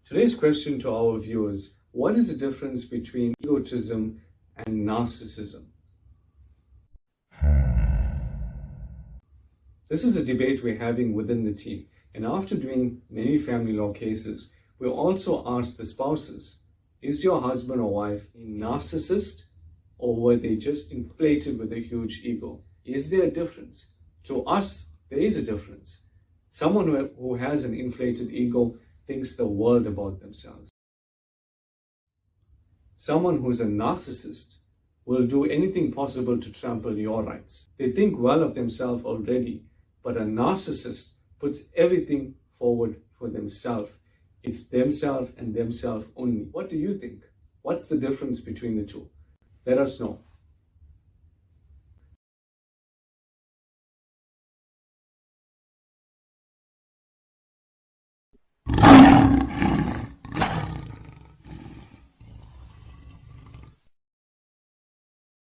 Today's question to our viewers: what is the difference between egotism and narcissism? This is a debate we're having within the team, and after doing many family law cases, we also asked the spouses, is your husband or wife a narcissist, or were they just inflated with a huge ego? Is there a difference? To us, there is a difference. Someone who has an inflated ego thinks the world about themselves. Someone who's a narcissist will do anything possible to trample your rights. They think well of themselves already, but a narcissist puts everything forward for themselves. It's themselves and themselves only. What do you think? What's the difference between the two? Let us know.